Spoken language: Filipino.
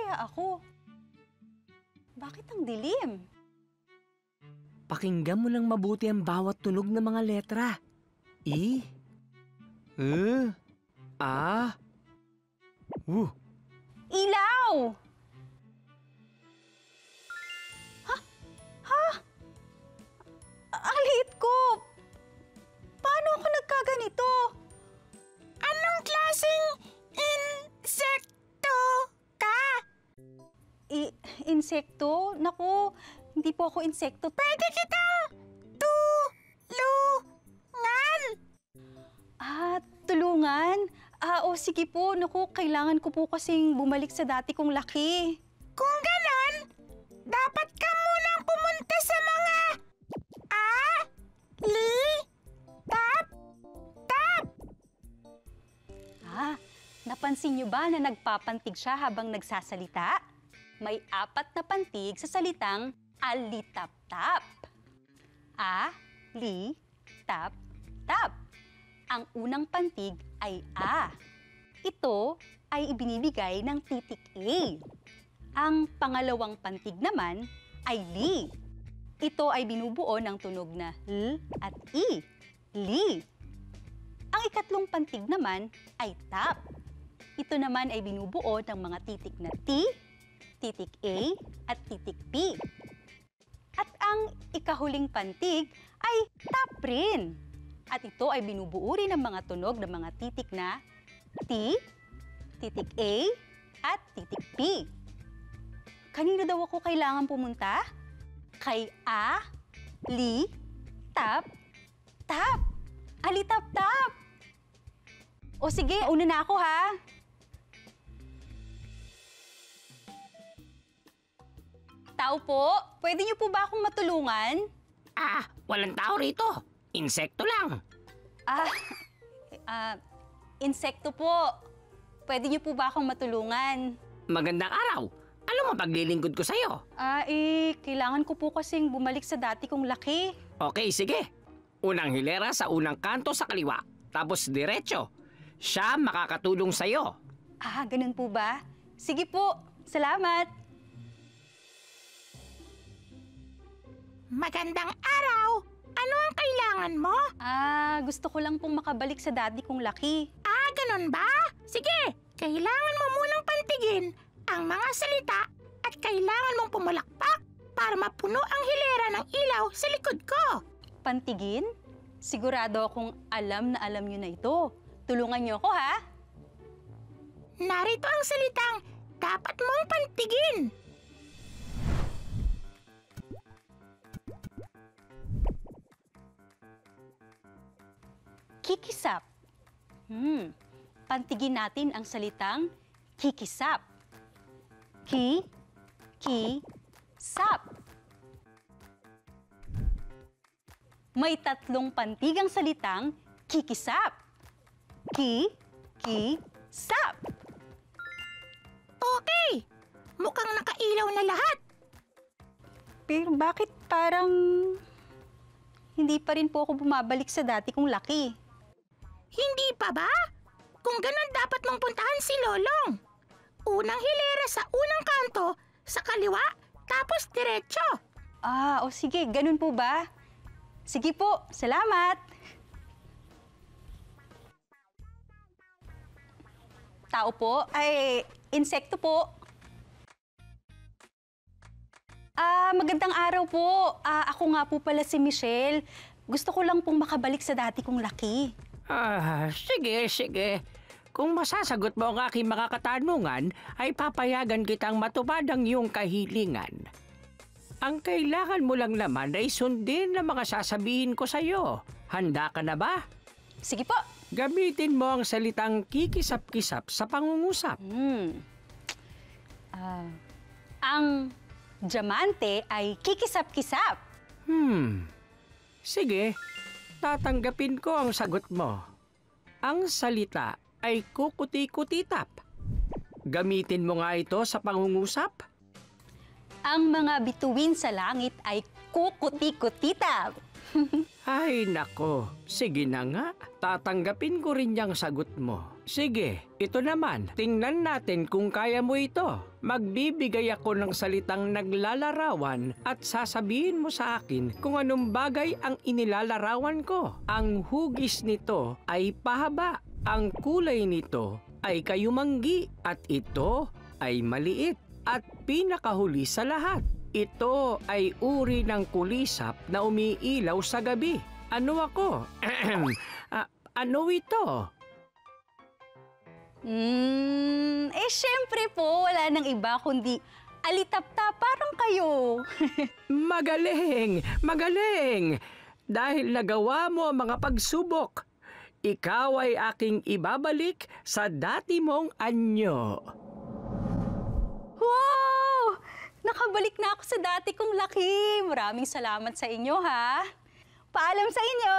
kaya ako? Bakit ang dilim? Pakinggan mo lang mabuti ang bawat tunog ng mga letra. I, A, U. Ilaw! Ang liit ko! Paano ako nagkaganito? Anong klaseng insekto ka? Insekto? Naku, hindi po ako insekto. Pwede kitang tulungan. Tulungan? O sige po. Naku, kailangan ko po kasing bumalik sa dati kong laki. Kung ganon, dapat ka munang pumunta sa mga tap. Napansin niyo ba na nagpapantig siya habang nagsasalita? May 4 na pantig sa salitang alitap-tap. A-li-tap-tap. Ang unang pantig ay A. Ito ay ibinibigay ng titik A. Ang pangalawang pantig naman ay li. Ito ay binubuo ng tunog na L at I. Li. Ang ikatlong pantig naman ay tap. Ito naman ay binubuo ng mga titik na T, titik A, at titik P. At ang ikahuling pantig ay tap rin. At ito ay binubuo rin ng mga tunog ng mga titik na T, titik A, at titik P. Kanino daw ako kailangan pumunta? Kay A, li, tap, tap. Alitap-tap. O sige, una na ako ha. Tao po, pwede niyo po ba akong matulungan? Walang tao rito. Insekto lang. Insekto po. Pwede niyo po ba akong matulungan? Magandang araw. Ano mo paglilingkod ko sa'yo? Kailangan ko po kasing bumalik sa dati kong laki. Okay, sige. Unang hilera sa unang kanto sa kaliwa. Tapos diretso. Siya makakatulong sa'yo. Ganun po ba? Sige po. Salamat. Magandang araw. Ano ang kailangan mo? Gusto ko lang pong makabalik sa dati kong laki. Ganon ba? Sige, kailangan mo munang pantigin ang mga salita at kailangan mong pumalakpak para mapuno ang hilera ng ilaw sa likod ko. Pantigin? Sigurado akong alam na alam niyo na ito. Tulungan niyo ako, ha? Narito ang salitang dapat mong pantigin. Kikisap. Pantigin natin ang salitang kikisap. Ki-ki-sap. May 3 pantig ang salitang kikisap. Ki-ki-sap. Okay, mukhang nakailaw na lahat. Pero bakit parang hindi pa rin po ako bumabalik sa dati kong laki? Hindi pa ba? Kung ganon dapat mong puntahan si Lolong. Unang hilera sa unang kanto, sa kaliwa, tapos diretso. O sige, ganun po ba? Sige po, salamat. Tao po? Insekto po. Magandang araw po. Ako nga po pala si Michelle. Gusto ko lang pong makabalik sa dati kong laki. Sige. Kung masasagot mo ang aking mga katanungan, ay papayagan kitang matupad ang iyong kahilingan. Ang kailangan mo lang naman ay sundin ang mga sasabihin ko sa'yo. Handa ka na ba? Sige po. Gamitin mo ang salitang kikisap-kisap sa pangungusap. Ang diamante ay kikisap-kisap. Sige, tatanggapin ko ang sagot mo. Ang salita ay kukuti-kutitap. Gamitin mo nga ito sa pangungusap. Ang mga bituin sa langit ay kukuti-kutitap. Ay nako, sige na nga. Tatanggapin ko rin yung sagot mo. Sige, ito naman. Tingnan natin kung kaya mo ito. Magbibigay ako ng salitang naglalarawan at sasabihin mo sa akin kung anong bagay ang inilalarawan ko. Ang hugis nito ay pahaba. Ang kulay nito ay kayumanggi at ito ay maliit. At pinakahuli sa lahat, ito ay uri ng kulisap na umiilaw sa gabi. Ano ako? Ano ito? Syempre po, wala nang iba kundi alitaptap parang kayo. Magaling! Magaling! Dahil nagawa mo ang mga pagsubok, ikaw ay aking ibabalik sa dati mong anyo. Wow! Nakabalik na ako sa dati kong laki. Maraming salamat sa inyo, ha? Paalam sa inyo!